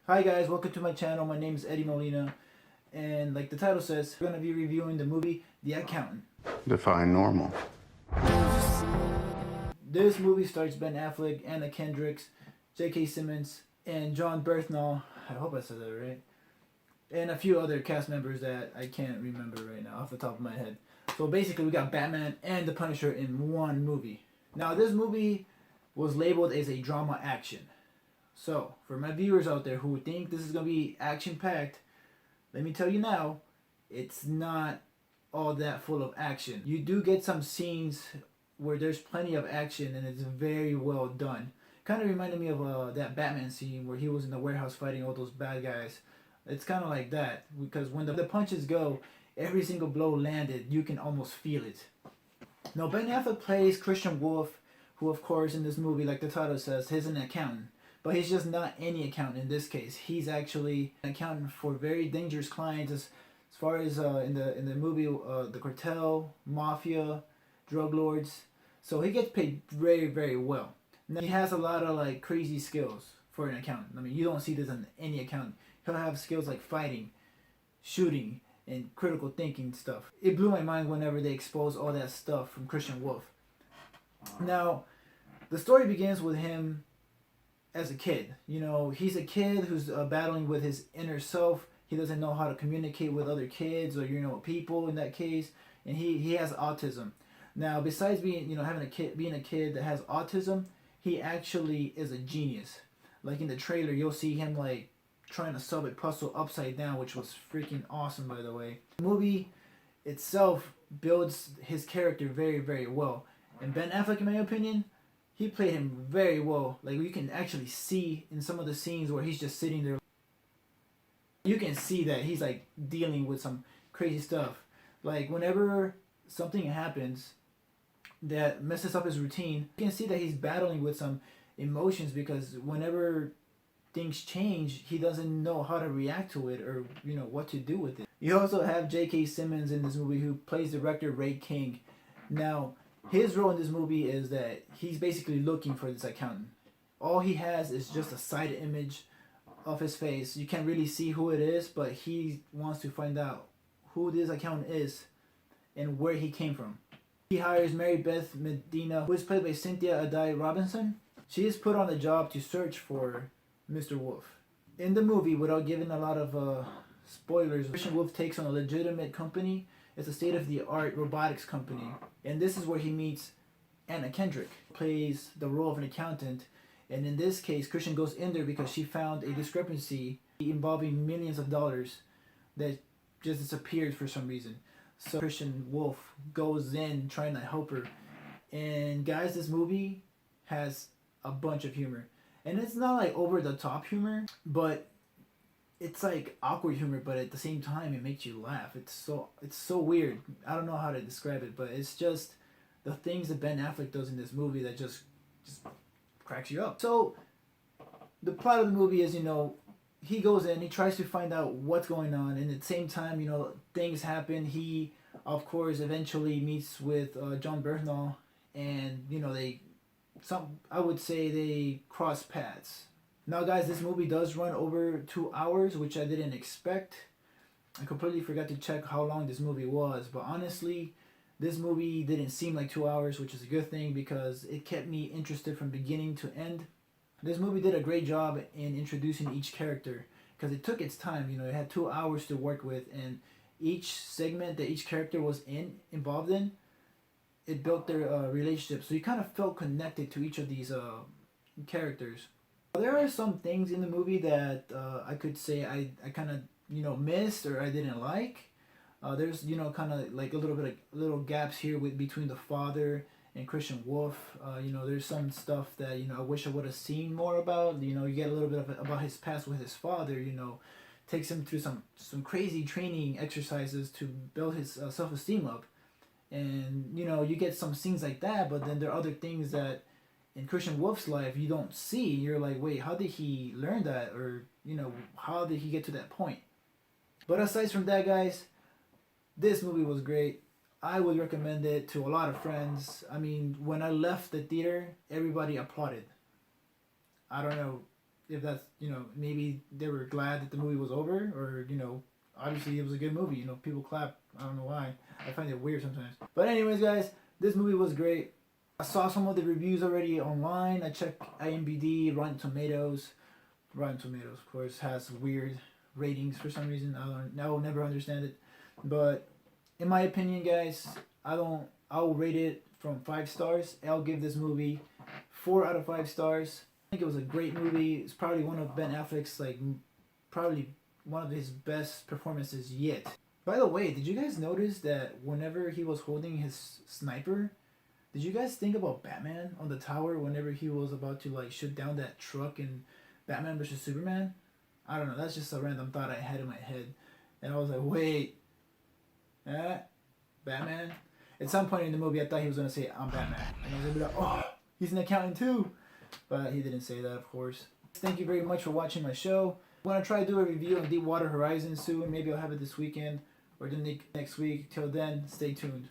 Hi guys, welcome to my channel. My name is Eddy Molina, and like the title says, we're going to be reviewing the movie The Accountant. Define normal. This movie stars Ben Affleck, Anna Kendricks, J.K. Simmons, and John Berthnall. I hope I said that right. And a few other cast members that I can't remember right now off the top of my head. So basically we got Batman and the Punisher in one movie. Now this movie was labeled as a drama action. So, for my viewers out there who think this is going to be action-packed, let me tell you now, it's not all that full of action. You do get some scenes where there's plenty of action and it's very well done. Kind of reminded me of that Batman scene where he was in the warehouse fighting all those bad guys. It's kind of like that, because when the punches go, every single blow landed, you can almost feel it. Now, Ben Affleck plays Christian Wulff, who of course in this movie, like the title says, he's an accountant. But he's just not any accountant in this case. He's actually an accountant for very dangerous clients as far as in the movie, the cartel, mafia, drug lords. So he gets paid very, very well. Now, he has a lot of like crazy skills for an accountant. I mean, you don't see this in any accountant. He'll have skills like fighting, shooting, and critical thinking stuff. It blew my mind whenever they exposed all that stuff from Christian Wulff. Now, the story begins with him as a kid. You know, he's a kid who's battling with his inner self. He doesn't know how to communicate with other kids or, you know, people in that case. And he has autism. Now, besides being, you know, being a kid that has autism, he actually is a genius. Like in the trailer, you'll see him like trying to solve a puzzle upside down, which was freaking awesome, by the way. The movie itself builds his character very, very well. And Ben Affleck, in my opinion, he played him very well. Like, you can actually see in some of the scenes where he's just sitting there. You can see that he's like dealing with some crazy stuff. Like, whenever something happens that messes up his routine, you can see that he's battling with some emotions, because whenever things change, he doesn't know how to react to it or, you know, what to do with it. You also have J.K. Simmons in this movie, who plays director Ray King. Now, his role in this movie is that he's basically looking for this accountant. All he has is just a side image of his face. You can't really see who it is, but he wants to find out who this accountant is and where he came from. He hires Mary Beth Medina, who is played by Cynthia Eddy Robinson. She is put on the job to search for Mr. Wulff. In the movie, without giving a lot of spoilers, Christian Wulff takes on a legitimate company. It's a state-of-the-art robotics company. And this is where he meets Anna Kendrick, plays the role of an accountant. And in this case, Christian goes in there because she found a discrepancy involving millions of dollars that just disappeared for some reason. So Christian Wulff goes in trying to help her. And guys, this movie has a bunch of humor. And it's not like over-the-top humor, but it's like awkward humor, but at the same time it makes you laugh. It's so weird. I don't know how to describe it, but it's just the things that Ben Affleck does in this movie that just cracks you up. So the plot of the movie is, you know, he goes in, he tries to find out what's going on, and at the same time, you know, things happen. He, of course, eventually meets with John Berthnall, and, you know, I would say they cross paths. Now guys, this movie does run over 2 hours, which I didn't expect. I completely forgot to check how long this movie was, but honestly, this movie didn't seem like 2 hours, which is a good thing because it kept me interested from beginning to end. This movie did a great job in introducing each character, because it took its time. You know, it had 2 hours to work with, and each segment that each character was involved in, it built their relationship. So you kind of felt connected to each of these characters. There are some things in the movie that I could say I kind of, you know, missed or I didn't like. There's, you know, kind of like a little bit of little gaps here between the father and Christian Wulff. You know, there's some stuff that, you know, I wish I would have seen more about. You know, you get a little bit about his past with his father. You know, takes him through some crazy training exercises to build his self-esteem up. And, you know, you get some scenes like that, but then there are other things that in Christian Wulff's life you don't see. You're like, wait, how did he learn that? Or, you know, how did he get to that point? But aside from that, guys, this movie was great. I would recommend it to a lot of friends. I mean, when I left the theater, everybody applauded. I don't know if that's, you know, maybe they were glad that the movie was over, or, you know, obviously it was a good movie. You know, people clap. I don't know why. I find it weird sometimes. But anyways, guys, this movie was great. I saw some of the reviews already online. I checked IMDb, Rotten Tomatoes. Rotten Tomatoes, of course, has weird ratings for some reason. I will never understand it. But in my opinion, guys, I'll rate it from 5 stars. I'll give this movie 4 out of 5 stars. I think it was a great movie. It's probably one of Ben Affleck's, like, probably one of his best performances yet. By the way, did you guys notice that whenever he was holding his sniper, did you guys think about Batman on the tower whenever he was about to, like, shoot down that truck in Batman vs Superman? I don't know. That's just a random thought I had in my head, and I was like, wait, Batman. At some point in the movie, I thought he was gonna say, "I'm Batman," and I was gonna be like, "Oh, he's an accountant too," but he didn't say that, of course. Thank you very much for watching my show. I'm gonna try to do a review on Deepwater Horizon soon. Maybe I'll have it this weekend or the next week. Till then, stay tuned.